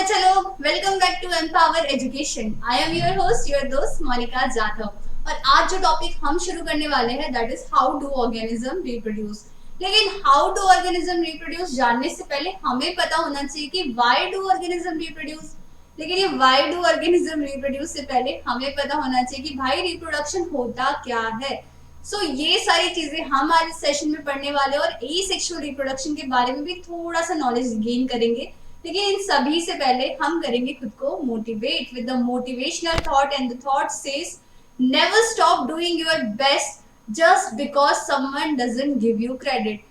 बच्चा लोग, welcome back to empower education. I am your host, your दोस्त मोनिका जाधव। और आज जो टॉपिक हम शुरू करने वाले हैं that is how do organism reproduce. लेकिन हाउ डू ऑर्गेनिज्म रिप्रोड्यूस जानने से पहले हमें पता होना चाहिए कि व्हाई डू ऑर्गेनिज्म रिप्रोड्यूस। लेकिन ये व्हाई डू ऑर्गेनिज्म रिप्रोड्यूस से पहले हमें पता होना चाहिए कि भाई रिप्रोडक्शन होता क्या है। ये सारी चीजें हम आज इस सेशन में पढ़ने वाले और एसेक्सुअल रिप्रोडक्शन के बारे में भी थोड़ा सा नॉलेज गेन करेंगे। लेकिन इन सभी से पहले हम करेंगे खुद को motivate with the motivational thought and the thought says never stop doing your best just because someone doesn't give you credit.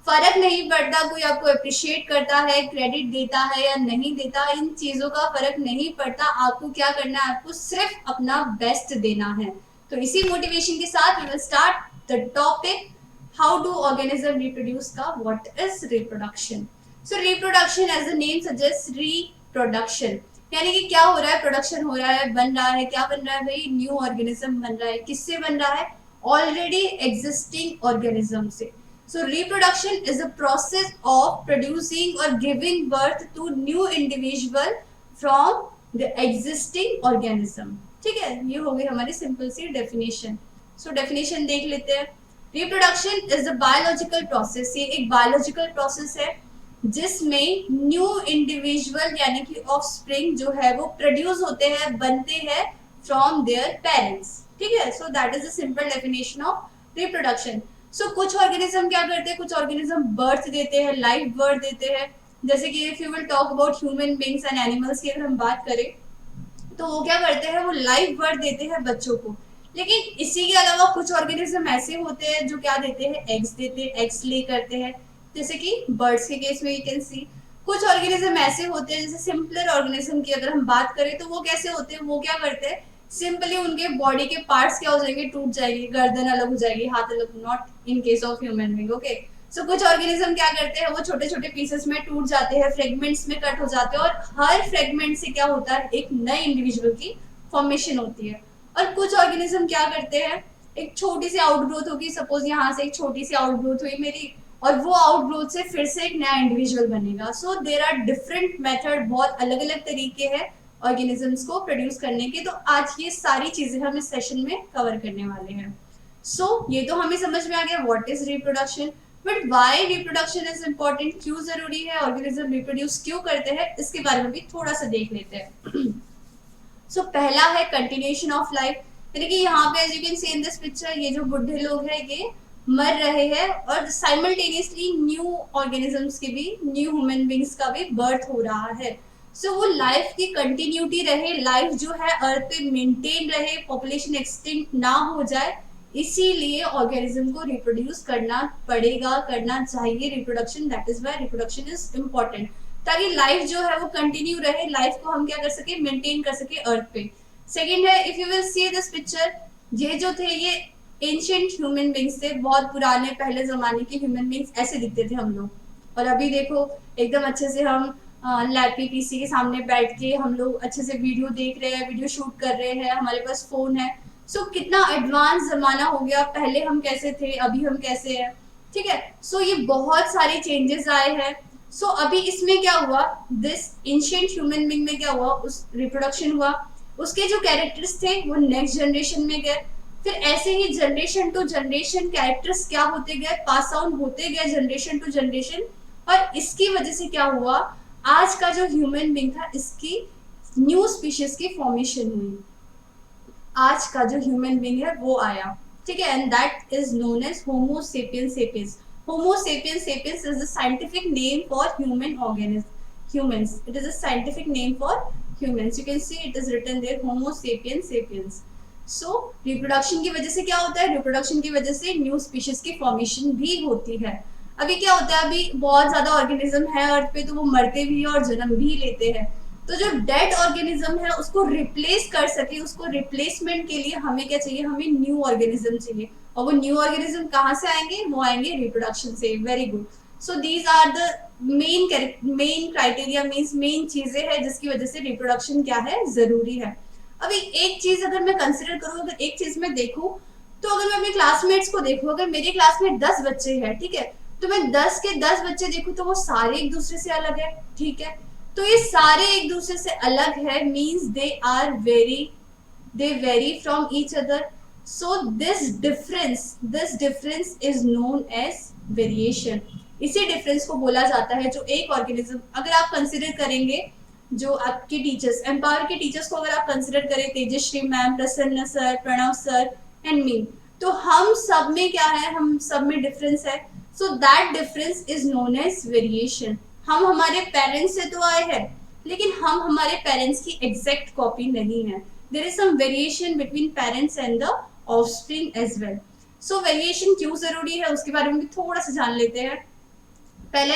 फर्क नहीं पड़ता कोई आपको अप्रिशिएट करता है, क्रेडिट देता है या नहीं देता, इन चीजों का फर्क नहीं पड़ता। आपको क्या करना है, आपको सिर्फ अपना बेस्ट देना है। तो इसी मोटिवेशन के साथ we will start the topic how do organism reproduce का what is reproduction. So reproduction as the name suggest reproduction, यानी कि क्या हो रहा है, प्रोडक्शन हो रहा है, बन रहा है। क्या बन रहा है भाई, न्यू ऑर्गेनिज्म बन रहा है। किससे बन रहा है, ऑलरेडी एग्जिस्टिंग ऑर्गेनिज्म से। So reproduction is the process of producing और giving birth to new individual from the existing organism. ठीक है, ये हो गई हमारी सिंपल सी डेफिनेशन। सो डेफिनेशन देख लेते हैं। Reproduction is the biological process, ये एक बायोलॉजिकल प्रोसेस है जिसमें न्यू इंडिविजुअल यानी कि ऑफस्प्रिंग जो है वो प्रोड्यूस होते हैं, बनते हैं फ्रॉम देयर पेरेंट्स। ठीक है, so that is the simple definition of reproduction. So कुछ ऑर्गेनिज्म क्या करते हैं, कुछ ऑर्गेनिज्म बर्थ देते हैं, लाइव बर्थ देते हैं। जैसे कि if you will talk about human beings and animals की अगर हम बात करें तो वो क्या करते हैं, वो लाइव बर्थ देते हैं बच्चों को। लेकिन इसी के अलावा कुछ ऑर्गेनिज्म ऐसे होते हैं जो क्या देते हैं, एग्स देते हैं, एग्स ले करते हैं। जैसे कि बर्ड्स के केस में यू कैन सी। कुछ ऑर्गेनिज्म ऐसे होते हैं, जैसे सिंपलर ऑर्गेनिज्म की अगर हम बात करें तो वो कैसे होते हैं, वो क्या करते हैं, सिंपली उनके बॉडी के पार्ट्स क्या हो जाएंगे, टूट जाएंगे, गर्दन अलग हो जाएगी, हाथ अलग, not in case of human being. Okay, so कुछ ऑर्गेनिज्म क्या करते हैं, वो छोटे छोटे पीसेस में टूट जाते हैं, फ्रेगमेंट्स में कट हो जाते हैं और हर फ्रेगमेंट से क्या होता है, एक नए इंडिविजुअल की फॉर्मेशन होती है। और कुछ ऑर्गेनिज्म क्या करते हैं, एक छोटी सी आउटग्रोथ होगी, सपोज यहाँ से एक छोटी सी आउटग्रोथ हुई मेरी और वो आउटग्रोथ से फिर से एक नया इंडिविजुअल बनेगा। सो देर आर डिफरेंट मेथड, बहुत अलग अलग तरीके हैं ऑर्गेनिजम्स को प्रोड्यूस करने के। तो आज ये सारी चीजें हम इस सेशन में कवर करने वाले हैं। ये तो हमें समझ में आ गया what is reproduction, but why reproduction is important, क्यों जरूरी है, ऑर्गेनिज्म रिप्रोड्यूस क्यों करते हैं, इसके बारे में भी थोड़ा सा देख लेते हैं। पहला है कंटिन्यूएशन ऑफ लाइफ, यानी कि यहाँ पे as you can see in this picture, ये जो बुढ़े लोग हैं ये मर रहे हैं और साइमल्टेनियसली न्यू ऑर्गेनिजम्स के भी, न्यू ह्यूमन बींग्स का भी बर्थ हो रहा है। वो लाइफ की कंटिन्यूटी रहे, लाइफ जो है अर्थ पे मेंटेन रहे, पॉपुलेशन एक्सटिंक्ट ना हो जाए, इसीलिए ऑर्गेनिज्म को रिप्रोड्यूस करना पड़ेगा, करना चाहिए reproduction. That is why reproduction is important, ताकि लाइफ जो है वो कंटिन्यू रहे, लाइफ को हम क्या कर सके, मेंटेन कर सके अर्थ पे। सेकेंड है, if you will see this picture, ये जो थे ये एंशियंट ह्यूमन बींग्स थे, बहुत पुराने पहले जमाने के ह्यूमन बींग्स ऐसे दिखते थे हम लोग। और अभी देखो एकदम अच्छे से हम लैपटॉप पीसी के सामने बैठ के हम लोग अच्छे से वीडियो देख रहे हैं, वीडियो शूट कर रहे हैं, हमारे पास फोन है। कितना एडवांस जमाना हो गया, पहले हम कैसे थे, अभी हम कैसे हैं। ठीक है, ये बहुत सारे चेंजेस आए हैं। अभी इसमें क्या हुआ, दिस एंशियंट ह्यूमन बींग में क्या हुआ, उस रिप्रोडक्शन हुआ, उसके जो कैरेक्टर्स थे वो नेक्स्ट जनरेशन में गए, फिर ऐसे ही जनरेशन टू जनरेशन कैरेक्टर्स क्या होते गए, पास आउट होते गए जनरेशन टू जनरेशन। और इसकी वजह से क्या हुआ, आज का जो ह्यूमन बींग था इसकी न्यू स्पीशीज की फॉर्मेशन हुई, आज का जो ह्यूमन बींग है वो आया। ठीक है, and that is known as homo sapiens sapiens. Homo sapiens sapiens is the scientific name for human organism, humans, it is a scientific name for humans, you can see it is written there, homo sapiens sapiens। Reproduction की वजह से क्या होता है, reproduction की वजह से new species की फॉर्मेशन भी होती है। अभी क्या होता है, अभी बहुत ज्यादा ऑर्गेनिज्म है अर्थ पे, तो वो मरते भी है और जन्म भी लेते हैं। तो जो डेड ऑर्गेनिज्म है उसको रिप्लेस कर सके, उसको रिप्लेसमेंट के लिए हमें क्या चाहिए, हमें न्यू ऑर्गेनिज्म चाहिए। और वो न्यू ऑर्गेनिज्म कहाँ से आएंगे, वो आएंगे रिप्रोडक्शन से। Very good. These are the main criteria, means main चीजें हैं जिसकी वजह से रिप्रोडक्शन क्या है, जरूरी है। अभी एक चीज अगर मैं कंसिडर करूँ, अगर एक चीज मैं देखूं, तो अगर मैं अपने क्लासमेट्स को देखूं, अगर मेरे क्लास में 10 बच्चे हैं, ठीक है, तो मैं 10 के 10 बच्चे देखूं तो वो सारे एक दूसरे से अलग है। ठीक है, तो ये सारे एक दूसरे से अलग है, means they vary from each other. So this difference is known as variation. इसी डिफरेंस को बोला जाता है जो एक ऑर्गेनिज्म, अगर आप कंसिडर करेंगे जो आपके टीचर्स, एम्पावर के टीचर्स को अगर आप कंसिडर करें, Tejashree ma'am, Prasanna sir, Pranav sir and me, तो हम सब में क्या है, हम सब में डिफरेंस है. So that difference is known as variation. हम हमारे पेरेंट्स से तो आए हैं, लेकिन हम हमारे पेरेंट्स की एग्जैक्ट कॉपी नहीं है. There is some variation between parents and the offspring as well. So variation क्यों जरूरी है उसके बारे में भी थोड़ा सा जान लेते हैं. पहले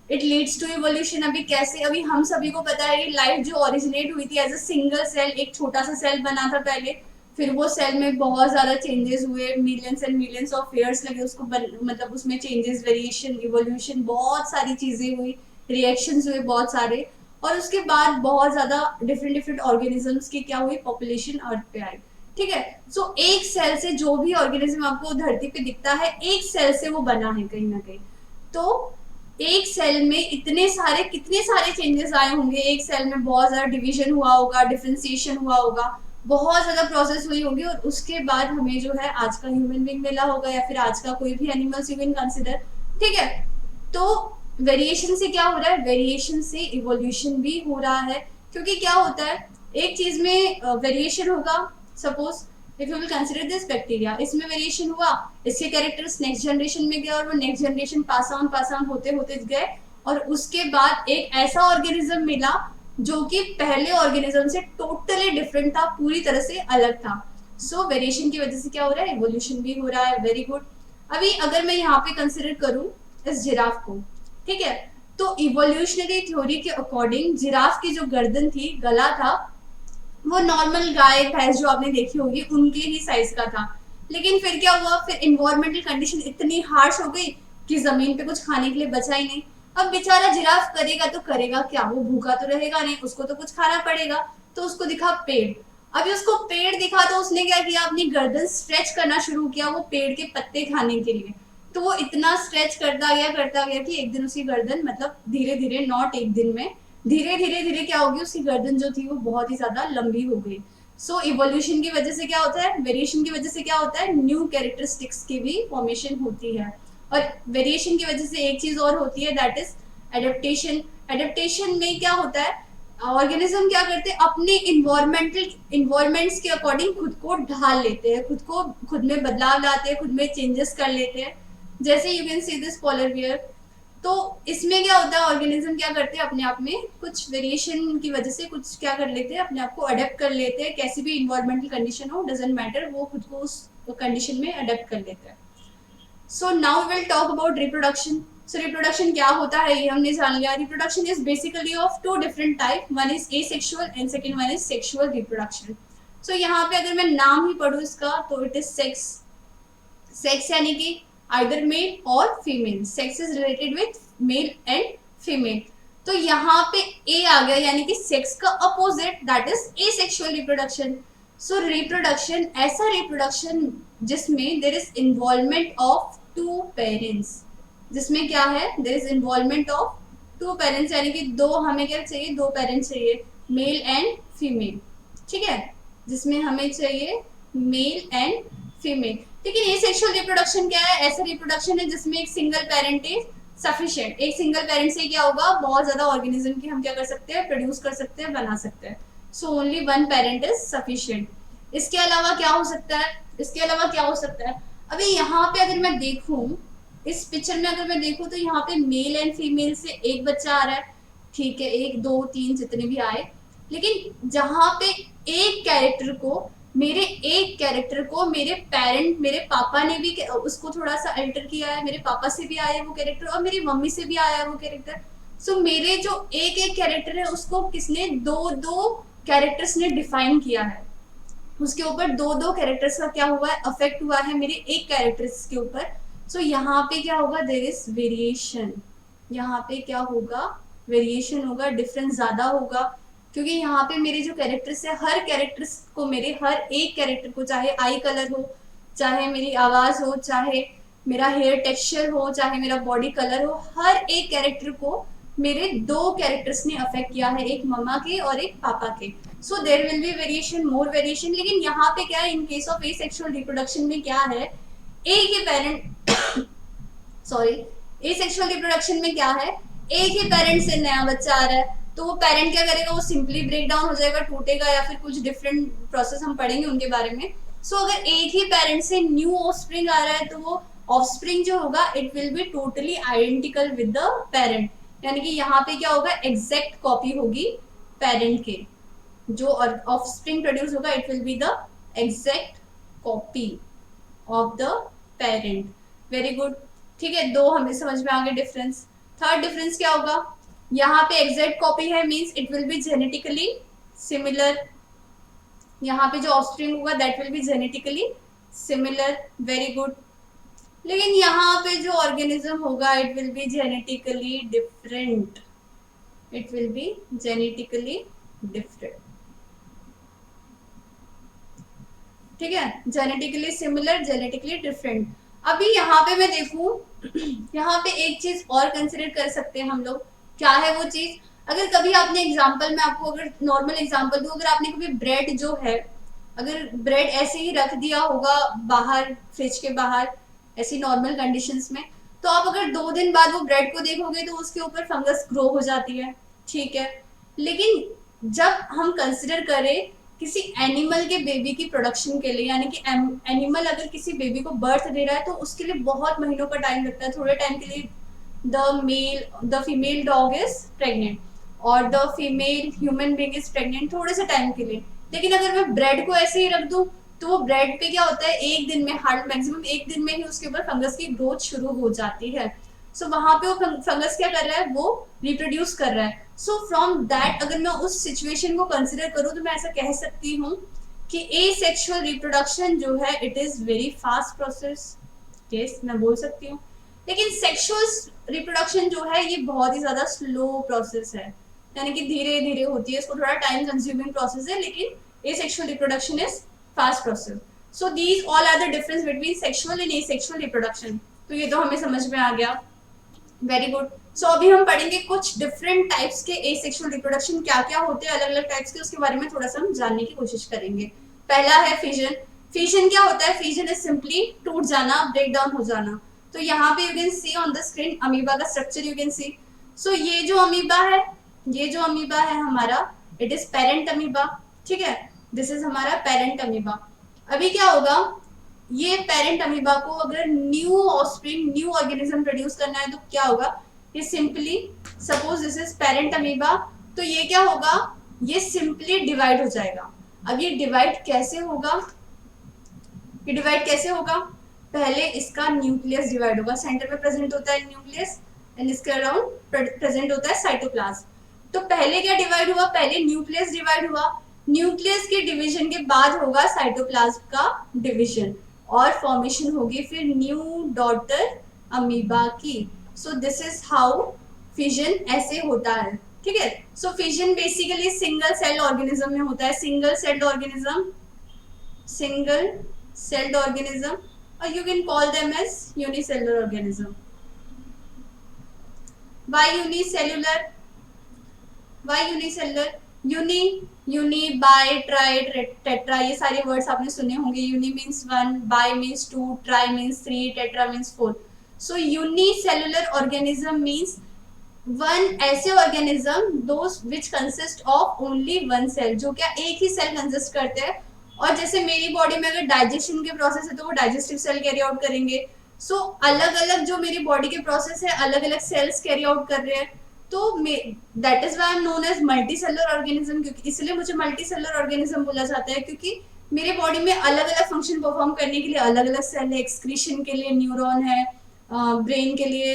इट लीड्स टू इवोल्यूशन. अभी कैसे, अभी हम सभी को पता है कि लाइफ जो ओरिजिनेट हुई थी एज अ सिंगल सेल, एक छोटा सा सेल बना था पहले, फिर वो सेल में बहुत ज्यादा चेंजेस हुए, millions and millions of years लगे उसको मतलब उसमें चेंजेस, वेरिएशन, इवोल्यूशन, बहुत सारी चीजें हुई, रिएक्शंस हुए बहुत सारे, और उसके बाद बहुत ज्यादा डिफरेंट डिफरेंट ऑर्गेनिजम्स की क्या हुई, पॉपुलेशन अर्थ पे आई. ठीक है. सो एक सेल से जो भी ऑर्गेनिज्म आपको धरती पे दिखता है, एक सेल से वो बना है कहीं ना कहीं. तो एक सेल में इतने सारे, कितने सारे चेंजेस आए होंगे, एक सेल में बहुत ज्यादा डिवीजन हुआ होगा, डिफरेंशिएशन हुआ होगा, बहुत ज्यादा प्रोसेस हुई होगी, और उसके बाद हमें जो है आज का ह्यूमन बीइंग मिला होगा, या फिर आज का कोई भी एनिमल्स यू कैन कंसीडर. ठीक है. तो वेरिएशन से क्या हो रहा है, वेरिएशन से इवोल्यूशन भी हो रहा है. क्योंकि क्या होता है, एक चीज में वेरिएशन होगा, suppose if you will consider this bacteria, इसमें वेरिएशन हुआ, इसके कैरेक्टर्स नेक्स्ट जनरेशन में गए, और वो नेक्स्ट जनरेशन पास ऑन होते होते गए, और उसके बाद एक ऐसा ऑर्गेनिज्म मिला जो कि पहले ऑर्गेनिज्म से टोटली डिफरेंट था, पूरी तरह से अलग था. सो वेरिएशन की वजह से क्या हो रहा है, इवोल्यूशन भी हो रहा है. Very good. अभी अगर मैं यहाँ पे कंसिडर करूं इस जिराफ को, ठीक है, तो इवोल्यूशनरी थ्योरी के अकॉर्डिंग जिराफ की जो गर्दन थी, गला था, वो नॉर्मल गाय भैंस जो आपने देखी होगी उनके ही साइज का था. लेकिन फिर क्या हुआ, फिर इन्वायरमेंटल कंडीशन इतनी हार्श हो गई कि जमीन पे कुछ खाने के लिए बचा ही नहीं. अब बेचारा जिराफ करेगा तो करेगा क्या, वो भूखा तो रहेगा नहीं, उसको तो कुछ खाना पड़ेगा. तो उसको दिखा पेड़. अभी उसको पेड़ दिखा तो उसने क्या किया, अपनी गर्दन स्ट्रेच करना शुरू किया वो पेड़ के पत्ते खाने के लिए. तो वो इतना स्ट्रेच करता गया कि एक दिन उसकी गर्दन, मतलब धीरे धीरे, नॉट एक दिन में, धीरे धीरे धीरे क्या होगी, उसकी गर्दन जो थी वो बहुत ही ज्यादा लंबी हो गई. सो इवोल्यूशन की वजह से क्या होता है, वेरिएशन की वजह से क्या होता है, न्यू कैरेक्टरिस्टिक्स की भी फॉर्मेशन होती है. और वेरिएशन की वजह से एक चीज और होती है, दैट इज एडेप्टेशन. एडेप्टेशन में क्या होता है, ऑर्गेनिज्म क्या करते हैं, अपने इन्वायरमेंट्स के अकॉर्डिंग खुद को ढाल लेते हैं, खुद में बदलाव लाते हैं, खुद में चेंजेस कर लेते हैं. जैसे you can see this polar bear. तो इसमें क्या होता है, ऑर्गेनिज्म क्या करते हैं, अपने आप में कुछ वेरिएशन की वजह से कुछ क्या कर लेते हैं, अपने आप को अडेप्ट कर लेते हैं. कैसी भी इन्वायरमेंटल कंडीशन हो, डजेंट मैटर, वो खुद को उस कंडीशन में अडेप्ट कर लेते हैं. So now we will talk about reproduction. So reproduction क्या होता है ये हमने जान लिया. Reproduction is basically of two different type, one is asexual and second one is sexual reproduction. So यहाँ पे अगर मैं नाम ही पढ़ूँ इसका, तो इट इज सेक्स. सेक्स यानी कि आइदर मेल और female, sex is related with male and female. तो यहाँ पे ए आ गया, यानी कि सेक्स का opposite, that is asexual reproduction. So reproduction ऐसा रिप्रोडक्शन जिसमें there is involvement of two parents. जिसमें क्या है, there is involvement of two parents, यानी कि दो, हमें क्या चाहिए, दो पेरेंट्स चाहिए, मेल एंड फीमेल. ठीक है, जिसमें हमें चाहिए मेल एंड फीमेल. लेकिन ये सेक्सुअल रिप्रोडक्शन क्या है, ऐसा रिप्रोडक्शन है जिसमें एक सिंगल पेरेंट इज सफिशिएंट. एक सिंगल पेरेंट से क्या होगा, बहुत ज्यादा ऑर्गेनिज्म की हम क्या कर सकते हैं, प्रोड्यूस कर सकते हैं, बना सकते हैं. So only one parent is sufficient. इसके अलावा क्या हो सकता है, इसके अलावा क्या हो सकता है, अभी यहाँ पे अगर मैं देखूं, इस पिक्चर में अगर मैं देखूं, तो यहाँ पे मेल एंड फीमेल से एक बच्चा आ रहा है. ठीक है, एक दो तीन जितने भी आए, लेकिन जहाँ पे एक कैरेक्टर को, मेरे एक कैरेक्टर को मेरे पेरेंट, मेरे पापा ने भी उसको थोड़ा सा अल्टर किया है, मेरे पापा से भी आया है वो कैरेक्टर, और मेरी मम्मी से भी आया है वो कैरेक्टर. सो मेरे जो एक एक कैरेक्टर है उसको किसने, दो दो कैरेक्टर्स ने डिफाइन किया है. उसके ऊपर दो दो कैरेक्टर्स का क्या हुआ है, अफेक्ट हुआ है मेरे एक कैरेक्टर्स के ऊपर. सो यहाँ पे क्या होगा, देयर इज वेरिएशन. यहाँ पे क्या होगा, वेरिएशन होगा, डिफरेंस ज्यादा होगा. क्योंकि यहाँ पे मेरे जो कैरेक्टर्स है, हर कैरेक्टर्स को, मेरे हर एक कैरेक्टर को, चाहे आई कलर हो, चाहे मेरी आवाज हो, चाहे मेरा हेयर टेक्सचर हो, चाहे मेरा बॉडी कलर हो, हर एक कैरेक्टर को मेरे दो कैरेक्टर्स ने अफेक्ट किया है, एक मम्मा के और एक पापा के, so there will be variation, more variation. लेकिन यहाँ पे क्या है, in case of asexual reproduction में क्या है, एक ही पेरेंट सॉरी, एसेक्सुअल रिप्रोडक्शन में क्या है, एक ही पेरेंट से नया बच्चा आ रहा है, तो वो पेरेंट क्या करेगा, वो सिंपली ब्रेक डाउन हो जाएगा, टूटेगा, या फिर कुछ डिफरेंट प्रोसेस हम पढ़ेंगे उनके बारे में। सो अगर एक ही पेरेंट से न्यू ऑफस्प्रिंग आ रहा है, तो वो ऑफस्प्रिंग जो होगा it will be totally identical with the parent, यानी कि यहाँ पे क्या होगा, एग्जैक्ट कॉपी होगी पेरेंट के, जो ऑफस्प्रिंग प्रोड्यूस होगा it will be the exact copy of the parent. Very good, ठीक है, दो हमें समझ में आ गए डिफरेंस। थर्ड डिफरेंस क्या होगा, यहाँ पे एग्जैक्ट कॉपी है means it will be genetically similar, यहाँ पे जो ऑफस्प्रिंग होगा that will B genetically similar. Very good, लेकिन यहाँ पे जो ऑर्गेनिज्म होगा it will be genetically different, it will be genetically different, ठीक है, जेनेटिकली सिमिलर, जेनेटिकली डिफरेंट। अभी यहाँ पे मैं देखूं, यहाँ पे एक चीज और कंसिडर कर सकते हैं हम लोग, क्या है वो चीज, अगर कभी आपने एग्जांपल में आपको अगर नॉर्मल एग्जांपल दूं, अगर आपने कभी ब्रेड जो है, अगर ब्रेड ऐसे ही रख दिया होगा बाहर, फ्रिज के बाहर, ऐसी नॉर्मल कंडीशंस में, तो आप अगर 2 दिन बाद वो ब्रेड को देखोगे तो उसके ऊपर फंगस ग्रो हो जाती है, ठीक है। लेकिन जब हम कंसिडर करें किसी एनिमल के बेबी की प्रोडक्शन के लिए, यानी कि एनिमल अगर किसी बेबी को बर्थ दे रहा है तो उसके लिए बहुत महीनों का टाइम लगता है, थोड़े टाइम के लिए the female dog is pregnant और the female human being is pregnant, थोड़े से टाइम के लिए। लेकिन अगर मैं ब्रेड को ऐसे ही रख दूं तो वो ब्रेड पे क्या होता है, एक दिन में, हार्ड मैक्सिमम एक दिन में ही उसके ऊपर फंगस की ग्रोथ शुरू हो जाती है। सो वहां पे वो फंगस क्या कर रहा है, वो रिप्रोड्यूस कर रहा है। सो फ्रॉम दैट अगर मैं उस सिचुएशन को कंसिडर करूं तो मैं ऐसा कह सकती हूँ कि एसेक्सुअल रिप्रोडक्शन जो है it is very fast process, yes मैं बोल सकती हूँ। लेकिन सेक्सुअल रिप्रोडक्शन जो है ये बहुत ही ज्यादा स्लो प्रोसेस है, यानी कि धीरे धीरे होती है, इसको थोड़ा टाइम कंज्यूमिंग प्रोसेस है, लेकिन asexual reproduction is fast process. So these all are the difference between sexual and asexual reproduction. तो ये तो हमें समझ में आ गया, वेरी गुड। सो अभी हम पढ़ेंगे कुछ डिफरेंट टाइप्स के एसेक्सुअल रिप्रोडक्शन, क्या क्या होते हैं अलग अलग टाइप्स के, उसके बारे में थोड़ा सा हम जानने की कोशिश करेंगे। पहला है फिजन। फिजन क्या होता है, फिजन इज सिंपली टूट जाना, ब्रेक डाउन हो जाना। तो यहाँ पे you can C on the screen amoeba का स्ट्रक्चर यू कैन सी। सो ये जो अमीबा है, ये जो अमीबा है हमारा, इट इज पेरेंट अमीबा, ठीक है, दिस इज हमारा पेरेंट अमीबा। अभी क्या होगा, ये पेरेंट अमीबा को अगर new offspring, new organism produce करना है तो क्या होगा, ये simply, suppose this is parent amoeba, तो ये क्या होगा, ये सिंपली डिवाइड हो जाएगा। अब ये डिवाइड कैसे होगा, ये डिवाइड कैसे होगा, पहले इसका न्यूक्लियस डिवाइड होगा, सेंटर में प्रेजेंट होता है न्यूक्लियस एंड इसके अराउंड प्रेजेंट होता है साइटोप्लाज्म। तो पहले क्या डिवाइड हुआ, पहले न्यूक्लियस डिवाइड हुआ, न्यूक्लियस के डिवीजन के बाद होगा साइटोप्लाज्म का डिवीजन और फॉर्मेशन होगी फिर न्यू डॉटर अमीबा की। So this is how fission ऐसे होता है, ठीक है। So fission basically single cell organism में होता है, single celled organism, single celled organism, और you can call them as unicellular organism. Why unicellular, why unicellular, uni, uni, bi, tri, tetra, ये सारे वर्ड्स आपने सुने होंगे। Uni means 1, bi means 2, tri means 3, tetra means 4। So unicellular organism means one ऐसे organism those which consist of only one cell, जो क्या एक ही cell consist करते हैं। और जैसे मेरी बॉडी में अगर डाइजेशन के प्रोसेस है तो वो डाइजेस्टिव सेल कैरी आउट करेंगे। सो अलग अलग जो मेरी बॉडी के प्रोसेस है अलग अलग सेल्स कैरी आउट कर रहे हैं, तो that is why I am known as multi cellular organism, क्योंकि इसलिए मुझे मल्टी सेलुलर ऑर्गेनिज्म बोला जाता है, क्योंकि मेरे बॉडी में अलग अलग फंक्शन परफॉर्म करने के लिए अलग अलग सेल है। एक्सक्रीशन के लिए न्यूरॉन है, ब्रेन के लिए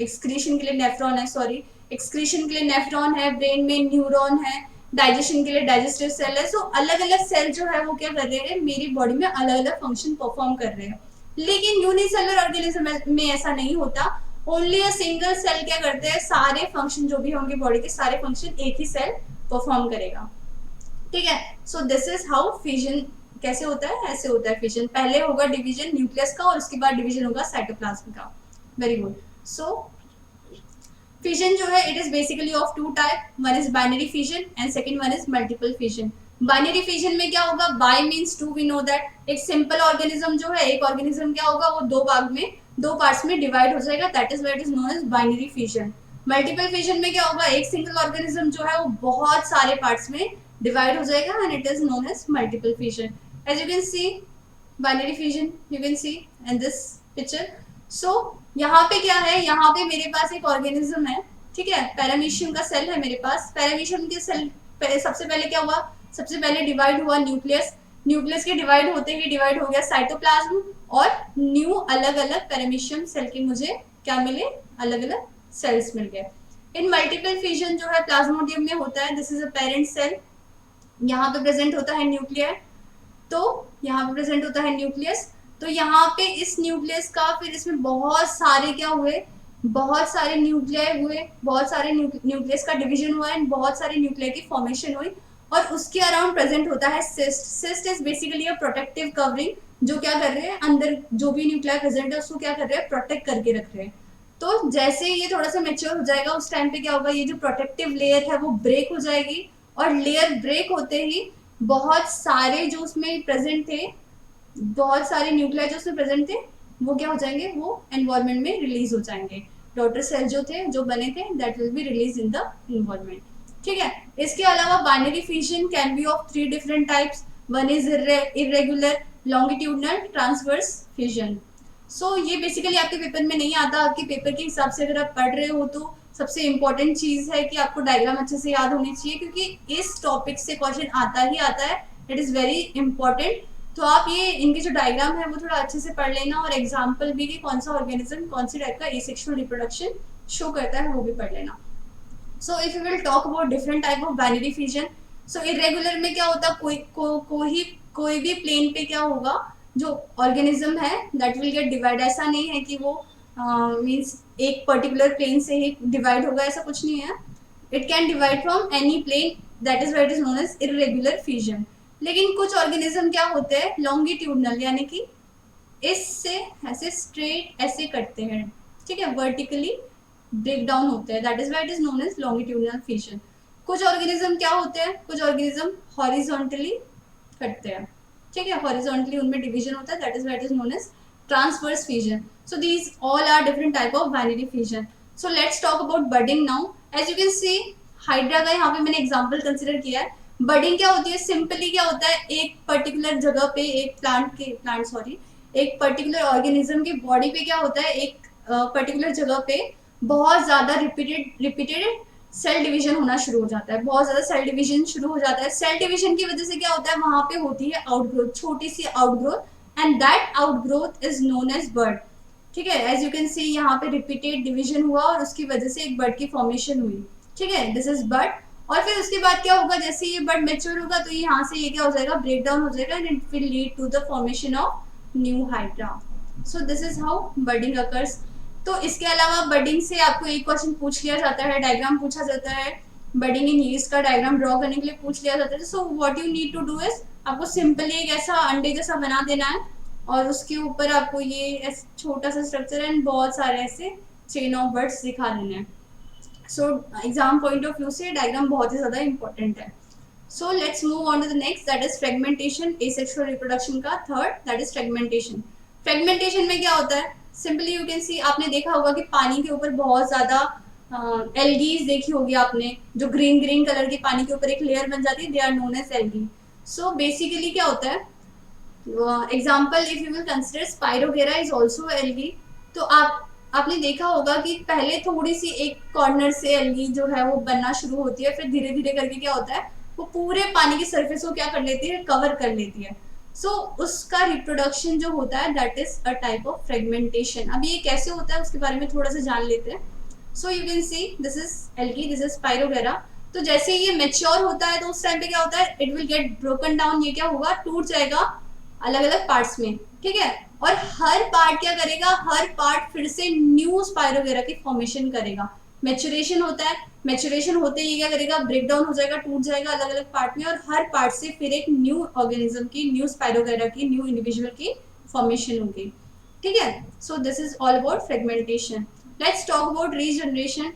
एक्सक्रीशन के लिए नेफ्रॉन है, सॉरी, एक्सक्रीशन के लिए नेफ्रॉन है, ब्रेन में न्यूरॉन है, डाइजेशन के लिए डाइजेस्टिव सेल है। सो अलग अलग सेल जो है वो क्या कर रहे हैं, मेरी बॉडी में अलग अलग फंक्शन परफॉर्म कर रहे हैं। लेकिन यूनिसेलुलर ऑर्गेनिज्म में ऐसा नहीं होता, ओनली अ सिंगल सेल क्या करते हैं, सारे फंक्शन जो भी होंगे बॉडी के सारे फंक्शन एक ही सेल परफॉर्म करेगा, ठीक है। सो दिस इज हाउ फिजन कैसे होता है, ऐसे होता है फिजन। पहले होगा डिवीजन न्यूक्लियस का और उसके बाद डिवीजन होगा साइटोप्लाज्म का। Very good. सो फिजन जो है it is basically of two type, one is binary fission and second one is multiple fission. Binary fission में क्या होगा, by means two, we know that एक सिंपल ऑर्गेनिज्म जो है, एक ऑर्गेनिज्म क्या होगा, वो दो भाग में, दो पार्ट्स में डिवाइड हो जाएगा, that is what is known as binary fission. Multiple fission में क्या होगा, एक सिंगल ऑर्गेनिज्म जो है वो बहुत सारे पार्ट्स में डिवाइड हो जाएगा and it is known as multiple fission. As you can see binary fission, you can see in this picture. So यहाँ पे क्या है, यहाँ पे मेरे पास एक ऑर्गेनिज्म है, ठीक है, पैरामीशियम का सेल है मेरे पास। पैरामीशियम के सेल सबसे पहले क्या हुआ, सबसे पहले डिवाइड हुआ न्यूक्लियस, न्यूक्लियस के डिवाइड होते ही डिवाइड हो गया साइटोप्लाज्म, और न्यू अलग अलग पैरामीशियम सेल के मुझे क्या मिले, अलग अलग सेल्स मिल गए। इन मल्टीपल फिजन जो है प्लाज्मोडियम में होता है, this is a parent cell, यहाँ पे प्रेजेंट होता है न्यूक्लियर, तो यहाँ पे प्रेजेंट होता है न्यूक्लियस, तो यहाँ पे इस न्यूक्लियस का फिर इसमें बहुत सारे क्या हुए, बहुत सारे न्यूक्लियाई हुए, बहुत सारे न्यूक्लियस का डिवीजन हुआ एंड बहुत सारे न्यूक्लियाई की फॉर्मेशन हुई, और उसके अराउंड प्रेजेंट होता है cyst. Cyst is basically a protective covering, जो क्या कर रहे हैं, अंदर जो भी न्यूक्लियाई प्रेजेंट है उसको क्या कर रहे हैं, प्रोटेक्ट करके रख रहे हैं। तो जैसे ये थोड़ा सा मेच्योर हो जाएगा उस टाइम पे क्या होगा, ये जो प्रोटेक्टिव लेयर है वो ब्रेक हो जाएगी, और लेयर ब्रेक होते ही बहुत सारे जो उसमें प्रेजेंट थे, बहुत सारे न्यूक्लियाई जो उसमें प्रेजेंट थे वो क्या हो जाएंगे, वो एनवायरनमेंट में रिलीज हो जाएंगे। डॉटर सेल जो थे, जो बने थे, that will be release in the environment, ठीक है। इसके अलावा binary fission can be of three different types, one is irregular, longitudinal, transverse fission. So ये बेसिकली आपके पेपर में नहीं आता, आपके पेपर के हिसाब से अगर आप पढ़ रहे हो तो सबसे इम्पोर्टेंट चीज है कि आपको डायग्राम अच्छे से याद होनी चाहिए, क्योंकि इस टॉपिक से क्वेश्चन आता ही आता है, इट इज वेरी इंपॉर्टेंट। तो आप ये इनके जो डायग्राम है वो थोड़ा अच्छे से पढ़ लेना, और एग्जाम्पल भी कि कौन सा ऑर्गेनिज्म कौन सी टाइप का एसेक्सुअल रिप्रोडक्शन शो करता है वो भी पढ़ लेना। So if you will talk about different type of binary fission, so irregular में क्या होता है, कोई भी प्लेन पे क्या होगा, जो ऑर्गेनिज्म है दैट विल गेट डिवाइड, ऐसा नहीं है कि वो मींस एक पर्टिकुलर प्लेन से ही डिवाइड होगा, ऐसा कुछ नहीं है, it can divide from any plane, that is what is known as irregular fission. लेकिन कुछ ऑर्गेनिज्म क्या होते हैं, लॉन्गिट्यूडनल, यानी कि इससे ऐसे स्ट्रेट ऐसे कटते हैं, ठीक है, वर्टिकली ब्रेक डाउन होते हैं, that is what is known as longitudinal fission. कुछ ऑर्गेनिज्म क्या होते हैं, कुछ ऑर्गेनिज्म हॉरिजॉन्टली कटते हैं, ठीक है, हॉरिजॉन्टली उनमें डिवीजन होता है, that is what is known as transverse fission. So these all are different type of binary fission. So let's talk about budding now. As you can see hydra का यहाँ पे मैंने एग्जांपल कंसिडर किया है। Budding क्या होती है, simply क्या होता है, एक पर्टिकुलर जगह पे एक एक पर्टिकुलर ऑर्गेनिज्म की बॉडी पे क्या होता है, एक पर्टिकुलर जगह पे बहुत ज्यादा रिपीटेड सेल डिवीजन होना शुरू हो जाता है, बहुत ज्यादा सेल डिवीजन शुरू हो जाता है। सेल डिवीजन की वजह से क्या होता है, वहां पे होती है आउटग्रोथ, छोटी सी outgrowth, and that outgrowth is known as bird, ठीक है। एज यू कैन सी यहाँ पे रिपीटेड डिवीजन हुआ और उसकी वजह से एक बर्ड की फॉर्मेशन हुई, ठीक है, दिस इज बर्ड। और फिर उसके बाद क्या होगा, जैसे ये बर्ड मेच्योर होगा तो यहाँ से ये क्या हो जाएगा, ब्रेक डाउन हो जाएगा, and it will lead to the formation of new hydra. So this is how budding occurs. तो इसके अलावा बडिंग से आपको एक क्वेश्चन पूछ लिया जाता है, डायग्राम पूछा जाता है, बडिंग इन यीस्ट का डायग्राम ड्रॉ करने के लिए पूछ लिया जाता है। So what you need to do is, आपको सिंपली एक ऐसा अंडे जैसा बना देना है, और उसके ऊपर आपको ये छोटा सा स्ट्रक्चर एंड बहुत सारे ऐसे चेन ऑफ बर्ड्स दिखा देने हैं। So exam point of view से डायग्राम बहुत ही ज्यादा इंपॉर्टेंट है। So let's move on to the next, that is fragmentation, asexual reproduction का third, that is fragmentation. Fragmentation में क्या होता है, सिंपली यू कैन सी, आपने देखा होगा कि पानी के ऊपर बहुत ज्यादा एल्गीज देखी होगी आपने, जो ग्रीन ग्रीन कलर की पानी के ऊपर एक लेयर बन जाती है, they are known as algae. So basically क्या होता है, example if you will consider spirogyra is also algae. तो आपने देखा होगा कि पहले थोड़ी सी एक कॉर्नर से एल्गी जो है वो बनना शुरू होती है, फिर धीरे धीरे करके क्या होता है, वो पूरे पानी की सरफेस को क्या कर लेती है, कवर कर लेती है। सो उसका रिप्रोडक्शन जो होता है that is a type of fragmentation. अब ये कैसे होता है उसके बारे में थोड़ा सा जान लेते हैं। So you can see this is algae, this is spirogyra. तो जैसे ये मेच्योर होता है तो उस टाइम पे क्या होता है, it will get broken down, ये क्या होगा, टूट जाएगा अलग अलग पार्ट्स में, ठीक है। और हर पार्ट क्या करेगा, हर पार्ट फिर से न्यू स्पाइरोगेरा की फॉर्मेशन करेगा। मैच्योरेशन होता है, मैच्योरेशन होते ही क्या करेगा, ब्रेक डाउन हो जाएगा, टूट जाएगा अलग अलग पार्ट में, और हर पार्ट से फिर एक न्यू ऑर्गेनिज्म की, न्यू स्पाइरोगेरा की, न्यू इंडिविजुअल की फॉर्मेशन होगी, ठीक है। सो this is all about fragmentation. Let's talk about regeneration.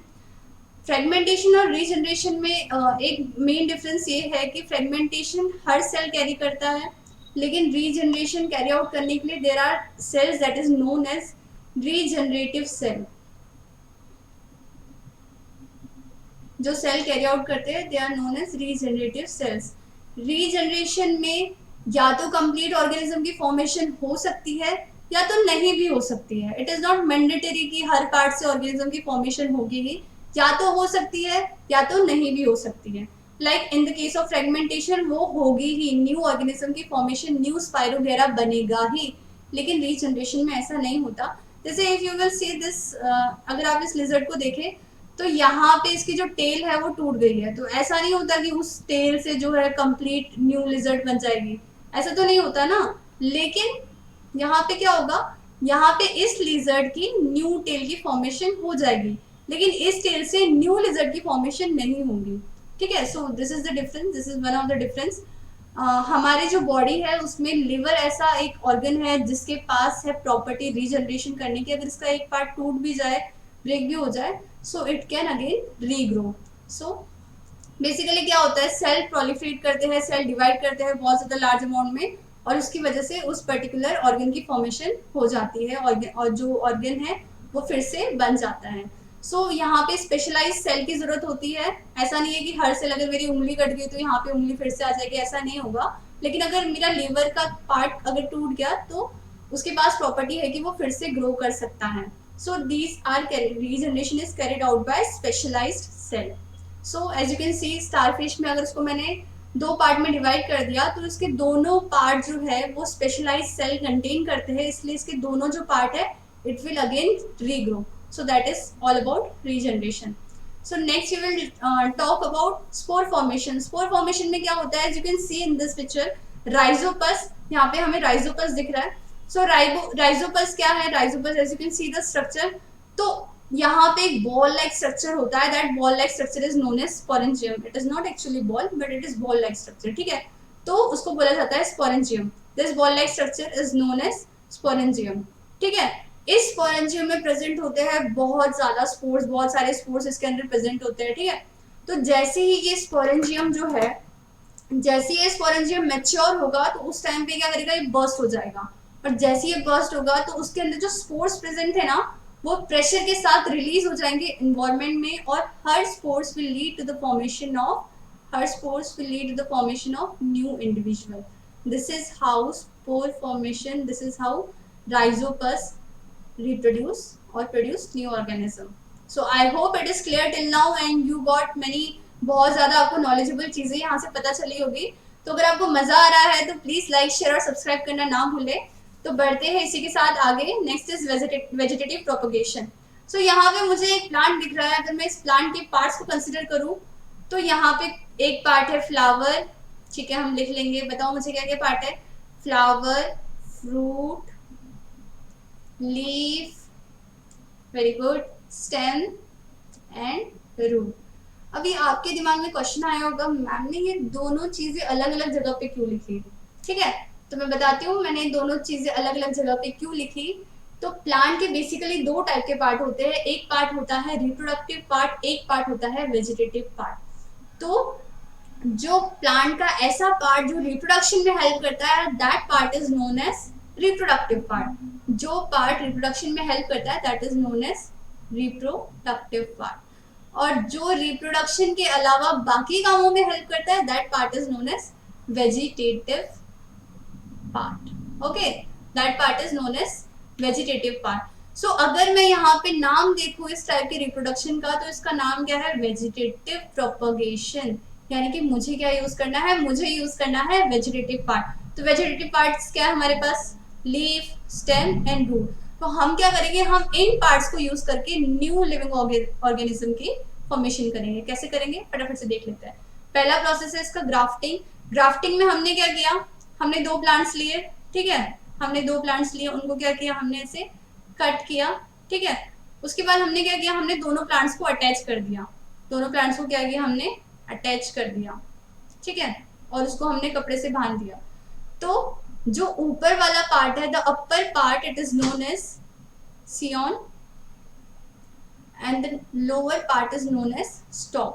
Fragmentation और रीजनरेशन में एक मेन डिफरेंस ये है कि फ्रेगमेंटेशन हर सेल कैरी करता है, लेकिन रीजनरेशन कैरी आउट करने के लिए there are cells that is known as regenerative cell. जो सेल कैरी आउट करते हैं they are known as regenerative cells. Regeneration में या तो कंप्लीट ऑर्गेनिज्म की फॉर्मेशन हो सकती है या तो नहीं भी हो सकती है। इट इज नॉट मैंडेटरी कि हर पार्ट से ऑर्गेनिज्म की फॉर्मेशन होगी ही, या तो हो सकती है या तो नहीं भी हो सकती है। Like in the case of fragmentation वो होगी ही, न्यू ऑर्गेनिज्म की फॉर्मेशन, न्यू स्पाइरोगेरा बनेगा ही, लेकिन रीजनरेशन में ऐसा नहीं होता। जैसे if you will see this, अगर आप इस लिजर्ड को देखें तो यहाँ पे इसकी जो टेल है वो टूट गई है, तो ऐसा नहीं होता कि उस टेल से जो है कंप्लीट न्यू लिजर्ड बन जाएगी, ऐसा तो नहीं होता ना। लेकिन यहाँ पे क्या होगा, यहाँ पे इस लिजर्ड की न्यू टेल की फॉर्मेशन हो जाएगी, लेकिन इस टेल से न्यू लिजर्ड की फॉर्मेशन नहीं होगी। ठीक है, सो this is the difference, this is one of the difference. हमारी जो बॉडी है उसमें लिवर ऐसा एक ऑर्गन है जिसके पास है प्रॉपर्टी रीजनरेशन करने की। अगर इसका एक पार्ट टूट भी जाए, ब्रेक भी हो जाए, so it can again regrow. So basically क्या होता है, सेल प्रोलिफरेट करते हैं, सेल डिवाइड करते हैं बहुत ज़्यादा लार्ज अमाउंट में, और उसकी वजह से उस पर्टिकुलर ऑर्गन की फॉर्मेशन हो जाती है, और जो ऑर्गन है वो फिर से बन जाता है। सो यहाँ पे स्पेशलाइज सेल की जरूरत होती है। ऐसा नहीं है कि हर सेल, अगर मेरी उंगली कट गई तो यहाँ पे उंगली फिर से आ जाएगी, ऐसा नहीं होगा। लेकिन अगर मेरा लीवर का पार्ट अगर टूट गया तो उसके पास प्रॉपर्टी है कि वो फिर से ग्रो कर सकता है। So these are regeneration is carried out by specialised cell. So as you can see, starfish में अगर उसको मैंने दो पार्ट में डिवाइड कर दिया तो इसके दोनों पार्ट जो है वो स्पेशलाइज्ड सेल कंटेन करते हैं, इसलिए इसके दोनों जो पार्ट है it will again regrow. So that is all about regeneration. So next you will talk about spore formation. Spore formation में क्या होता है, as you can see in this picture, rhizopus, यहाँ पे हमें rhizopus दिख रहा है। So rhizopus क्या है, rhizopus as you can see the structure, तो यहाँ पे एक ball like structure होता है, that ball like structure is known as sporangium. It is not actually ball but it is ball like structure, ठीक है, तो उसको बोला जाता है sporangium. This ball like structure is known as sporangium, ठीक है। इस स्पोरेंजियम में प्रेजेंट होते हैं बहुत ज्यादा स्पोर्स, बहुत सारे स्पोर्स इसके अंदर प्रेजेंट होते हैं, ठीक है। तो जैसे ही ये स्पोरेंजियम जो है, जैसे ये स्पोरेंजियम मैच्योर होगा तो उस टाइम पे क्या करेगा, ये बर्स्ट हो जाएगा, और जैसे ये बर्स्ट होगा तो उसके अंदर जो स्पोर्स प्रेजेंट है ना वो प्रेशर के साथ रिलीज हो जाएंगे इन्वायरमेंट में, और हर spores will lead to the formation of new individual. This is how spore formation, this is how rhizopus reproduce or produce new organism. So I hope it is clear till now and you got many, बहुत ज़्यादा आपको knowledgeable चीज़ें यहाँ से पता चली होगी। तो अगर आपको मज़ा आ रहा है तो प्लीज़ लाइक, शेयर और सब्सक्राइब करना ना भूलें। तो बढ़ते हैं इसी के साथ आगे। Next is vegetative propagation. So यहाँ पे मुझे एक प्लांट दिख रहा है, अगर मैं इस प्लांट के पार्ट्स को कंसिडर करूँ तो यहाँ पे एक पार्ट है फ्लावर, ठीक है, हम लिख लेंगे, बताओ मुझे क्या क्या पार्ट है, flower, fruit, leaf, very good, stem and root. अभी आपके दिमाग में क्वेश्चन आया होगा, मैम ने ये दोनों चीजें अलग अलग जगह पे क्यों लिखी, ठीक है, तो मैं बताती हूँ मैंने दोनों चीजें अलग अलग जगह पे क्यों लिखी। तो प्लांट के बेसिकली दो टाइप के पार्ट होते हैं, एक पार्ट होता है रिप्रोडक्टिव पार्ट, एक पार्ट होता है वेजिटेटिव पार्ट। तो जो प्लांट का ऐसा पार्ट जो रिप्रोडक्शन में हेल्प करता है, that part is known as reproductive part. जो पार्ट रिप्रोडक्शन में हेल्प करता है that is known as reproductive part. और जो रिप्रोडक्शन के अलावा बाकी कामों में हेल्प करता है that part is known as vegetative part. Okay, that part is known as vegetative part. So अगर मैं यहाँ पे नाम देखूँ इस टाइप के रिप्रोडक्शन का, तो इसका नाम क्या है, वेजिटेटिव प्रोपगेशन। यानी कि मुझे क्या यूज करना है, मुझे यूज करना है वेजिटेटिव पार्ट। तो वेजिटेटिव पार्ट्स क्या है हमारे पास, लीफ, स्टेम एंड रूट। तो हम क्या करेंगे, हम इन पार्ट्स को यूज करके न्यू लिविंग ऑर्गेनिज्म की फॉर्मेशन करेंगे। कैसे करेंगे, फटाफट से देख लेते हैं। पहला प्रोसेस है इसका ग्राफ्टिंग। ग्राफ्टिंग में हमने क्या किया, हमने दो प्लांट्स लिए, ठीक है, हमने दो प्लांट्स लिए, उनको क्या किया, हमने इसे कट किया, ठीक है। उसके बाद हमने क्या किया, हमने दोनों प्लांट्स को अटैच कर दिया, दोनों प्लांट्स को क्या किया, हमने अटैच कर दिया, ठीक है, और उसको हमने कपड़े से बांध दिया। तो जो ऊपर वाला पार्ट है, the upper part, it is known as scion, and the lower part is known as stalk.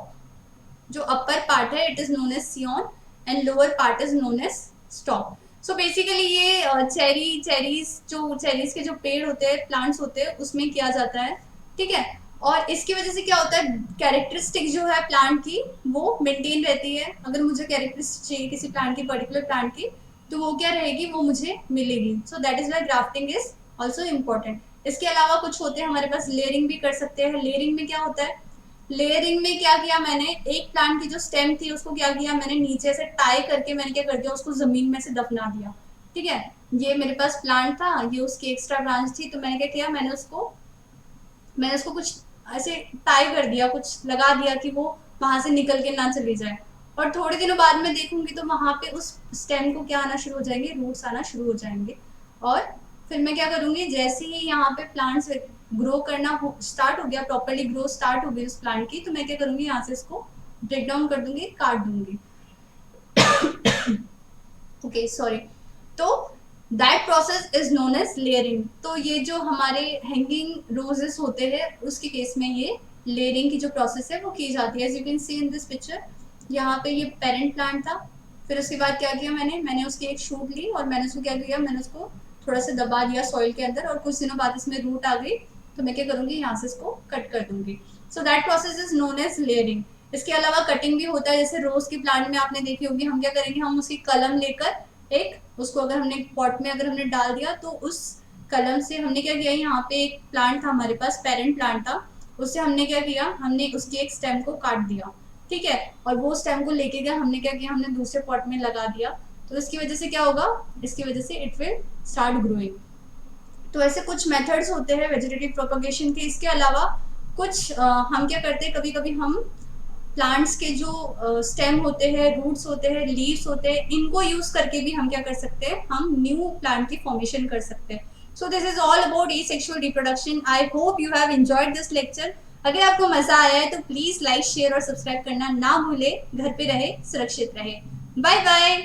जो अपर पार्ट है it is known as scion and lower part is known as stock. So basically ये cherries के जो पेड़ होते हैं, plants होते हैं, उसमें किया जाता है. ठीक है. और इसकी वजह से क्या होता है, कैरेक्टरिस्टिक जो है प्लांट की वो मेंटेन रहती है. अगर मुझे कैरेक्टरिस्टिक चाहिए किसी प्लांट की, पर्टिकुलर प्लांट की, तो वो क्या रहेगी, वो मुझे मिलेगी. So that is why grafting is also important. इसके अलावा कुछ होते हैं हमारे पास, लेयरिंग भी कर सकते हैं. लेयरिंग में क्या होता है, लेयरिंग में क्या किया मैंने, एक प्लांट की जो स्टेम थी उसको क्या किया मैंने, नीचे से टाई करके मैंने क्या कर दिया, उसको जमीन में से दफना दिया. ठीक है. ये मेरे पास प्लांट था, ये उसकी एक्स्ट्रा ब्रांच थी, तो मैंने क्या किया, मैंने उसको कुछ ऐसे टाई कर दिया, कुछ लगा दिया कि वो वहां से निकल के ना चली जाए. और थोड़े दिनों बाद में देखूंगी तो वहां पे उस स्टेम को क्या आना शुरू हो जाएंगे, रूट्स आना शुरू हो जाएंगे. और फिर मैं क्या करूंगी, जैसे ही यहाँ पे प्लांट्स ग्रो करना स्टार्ट हो गया, प्रॉपर्ली ग्रो स्टार्ट हो गई उस प्लांट की, तो मैं क्या करूंगी, यहाँ से इसको ब्रेक डाउन कर दूंगी, काट दूंगी. Okay sorry. तो that process is known as layering. तो ये जो हमारे हैंगिंग रोजेस होते हैं उसके केस में ये लेयरिंग की जो प्रोसेस है वो की जाती है. As you can see in this picture, यहाँ पे ये पेरेंट प्लांट था. फिर उसके बाद क्या किया मैंने उसकी एक शूट ली और मैंने उसको क्या किया, मैंने उसको थोड़ा सा दबा दिया सॉइल के अंदर, और कुछ दिनों बाद इसमें रूट आ गई, तो मैं क्या करूंगी, यहाँ से इसको कट कर दूंगी. So that process is known as layering. इसके अलावा कटिंग भी होता है. जैसे रोज के प्लांट में आपने देखी होगी, हम क्या करेंगे, हम उसकी कलम लेकर एक उसको अगर हमने पॉट में अगर हमने डाल दिया, तो उस कलम से हमने क्या किया, यहाँ पे एक प्लांट था हमारे पास, पेरेंट प्लांट था, उससे हमने क्या किया, हमने उसकी एक स्टेम को काट दिया. ठीक है. और वो स्टेम को लेके गया, हमने क्या किया, हमने दूसरे पॉट में लगा दिया. तो इसकी वजह से क्या होगा, इसकी वजह से इट विल स्टार्ट ग्रोइंग. तो ऐसे कुछ मेथड्स होते हैं वेजिटेटिव प्रोपगेशन के. इसके अलावा कुछ हम क्या करते हैं, कभी कभी हम प्लांट्स के जो स्टेम होते हैं, रूट्स होते हैं, लीव्स होते हैं, इनको यूज करके भी हम क्या कर सकते हैं, हम न्यू प्लांट की फॉर्मेशन कर सकते हैं. So this is all about sexual reproduction. I hope you have enjoyed this lecture. अगर आपको मजा आया है तो प्लीज लाइक, शेयर और सब्सक्राइब करना ना भूले. घर पे रहे, सुरक्षित रहे. Bye bye.